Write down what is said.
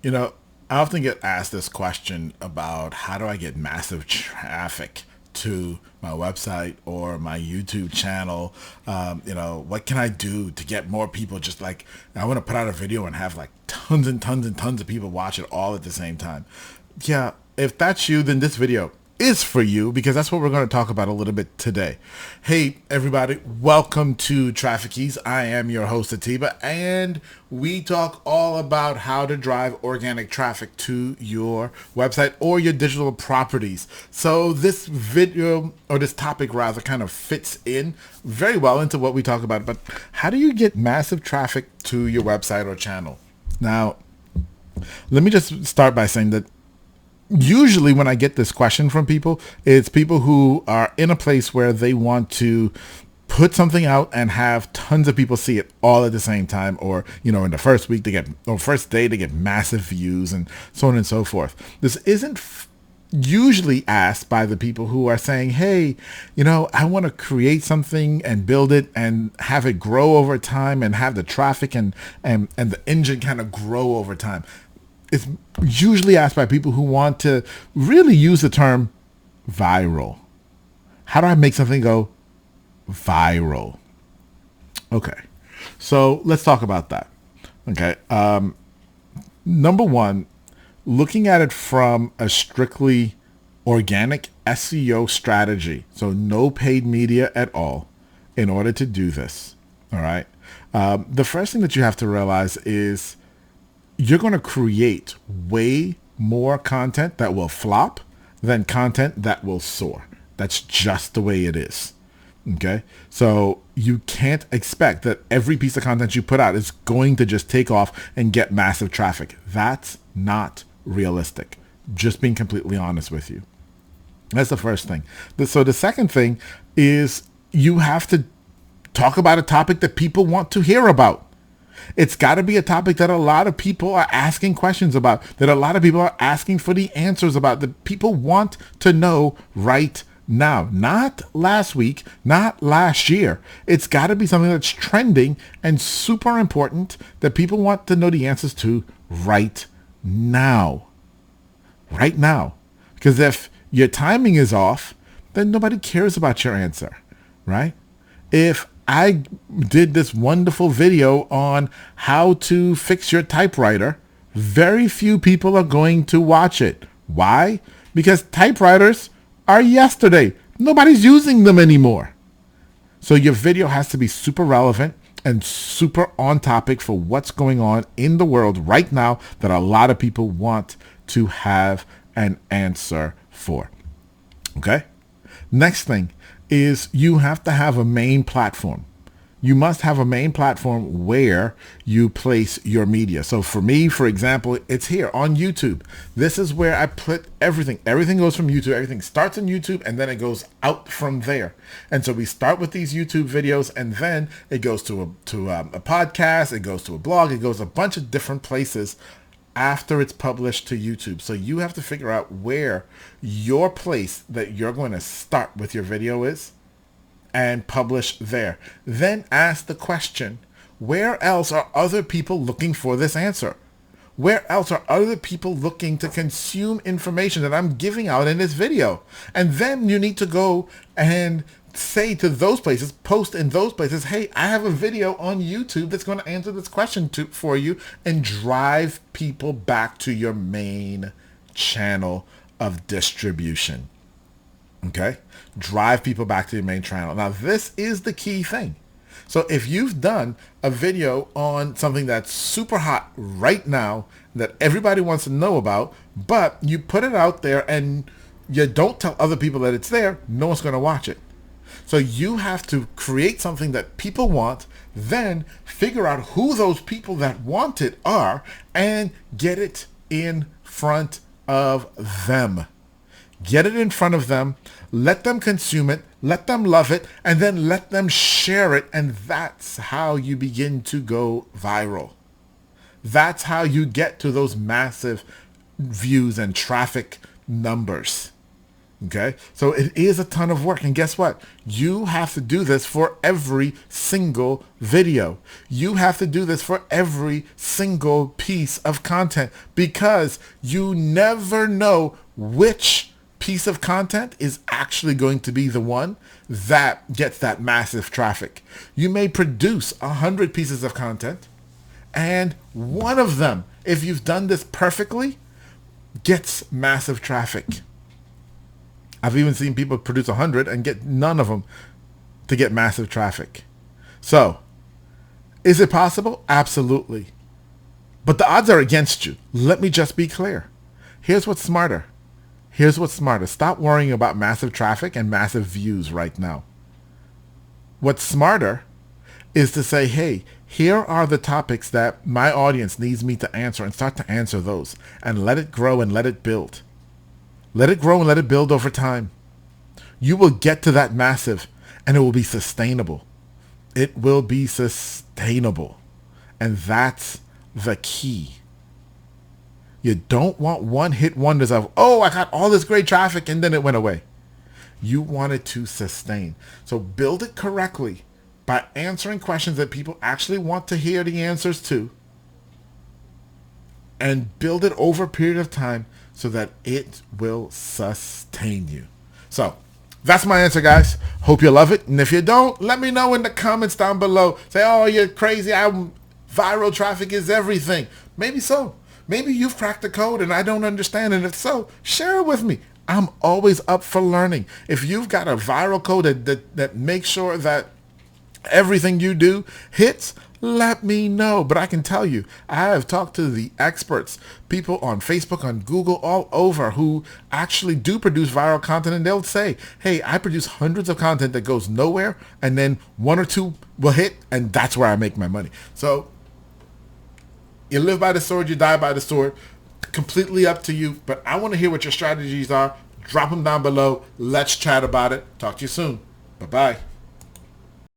You know, I often get asked this question about how do I get massive traffic to my website or my YouTube channel. What can I do to get more people? Just like I want to put out a video and have like tons and tons and tons of people watch it all at the same time. Yeah, if that's you, then this video is for you because that's what we're going to talk about a little bit today. Hey, everybody, welcome to Traffic Keys. I am your host, Atiba, and we talk all about how to drive organic traffic to your website or your digital properties. So this video, or this topic rather, kind of fits in very well into what we talk about. But how do you get massive traffic to your website or channel? Now, let me just start by saying that usually when I get this question from people, it's people who are in a place where they want to put something out and have tons of people see it all at the same time, or in the first week they get, or first day they get massive views and so on and so forth. This isn't usually asked by the people who are saying, hey, I want to create something and build it and have it grow over time and have the traffic and the engine kind of grow over time. It's usually asked by people who want to really use the term viral. How do I make something go viral? Okay, so let's talk about that. Okay, number one, looking at it from a strictly organic SEO strategy, so no paid media at all, in order to do this. All right, the first thing that you have to realize is you're going to create way more content that will flop than content that will soar. That's just the way it is. Okay. So you can't expect that every piece of content you put out is going to just take off and get massive traffic. That's not realistic. Just being completely honest with you. That's the first thing. So the second thing is you have to talk about a topic that people want to hear about. It's got to be a topic that a lot of people are asking questions about, that a lot of people are asking for the answers about, that people want to know right now. Not last week, not last year. It's got to be something that's trending and super important that people want to know the answers to right now. Right now. Because if your timing is off, then nobody cares about your answer, right? If I did this wonderful video on how to fix your typewriter, very few people are going to watch it. Why? Because typewriters are yesterday. Nobody's using them anymore. So your video has to be super relevant and super on topic for what's going on in the world right now that a lot of people want to have an answer for. Okay? Next thing is you have to have a main platform. You must have a main platform where you place your media. So for me, for example, it's here on YouTube. This is where I put everything. Everything goes from YouTube. Everything starts on YouTube and then it goes out from there. And so we start with these YouTube videos and then it goes to a podcast. It goes to a blog. It goes a bunch of different places after it's published to YouTube. So you have to figure out where your place that you're going to start with your video is and publish there. Then ask the question, where else are other people looking for this answer? Where else are other people looking to consume information that I'm giving out in this video? And then you need to go and say to those places, post in those places, hey, I have a video on YouTube that's going to answer this question for you, and drive people back to your main channel of distribution. Okay? Drive people back to your main channel. Now, this is the key thing. So if you've done a video on something that's super hot right now that everybody wants to know about, but you put it out there and you don't tell other people that it's there, no one's going to watch it. So you have to create something that people want, then figure out who those people that want it are and get it in front of them. Get it in front of them, let them consume it, let them love it, and then let them share it. And that's how you begin to go viral. That's how you get to those massive views and traffic numbers. Okay, so it is a ton of work. And guess what? You have to do this for every single video. You have to do this for every single piece of content, because you never know which piece of content is actually going to be the one that gets that massive traffic. You may produce 100 pieces of content, and one of them, if you've done this perfectly, gets massive traffic. I've even seen people produce 100 and get none of them to get massive traffic. So, is it possible? Absolutely. But the odds are against you. Let me just be clear. Here's what's smarter. Stop worrying about massive traffic and massive views right now. What's smarter is to say, hey, here are the topics that my audience needs me to answer, and start to answer those and let it grow and let it build. Let it grow and let it build over time. You will get to that massive, and it will be sustainable. It will be sustainable. And that's the key. You don't want one-hit wonders of, oh, I got all this great traffic and then it went away. You want it to sustain. So build it correctly by answering questions that people actually want to hear the answers to, and build it over a period of time so that it will sustain you. So that's my answer, guys. Hope you love it. And if you don't, let me know in the comments down below. Say, oh, you're crazy. Viral traffic is everything. Maybe so. Maybe you've cracked the code and I don't understand. And if so, share it with me. I'm always up for learning. If you've got a viral code that makes sure that everything you do hits, let me know. But I can tell you, I have talked to the experts, people on Facebook, on Google, all over, who actually do produce viral content, and they'll say, hey, I produce hundreds of content that goes nowhere, and then one or two will hit, and that's where I make my money. So you live by the sword, you die by the sword. Completely up to you, but I want to hear what your strategies are. Drop them down below. Let's chat about it. Talk to you soon. Bye-bye.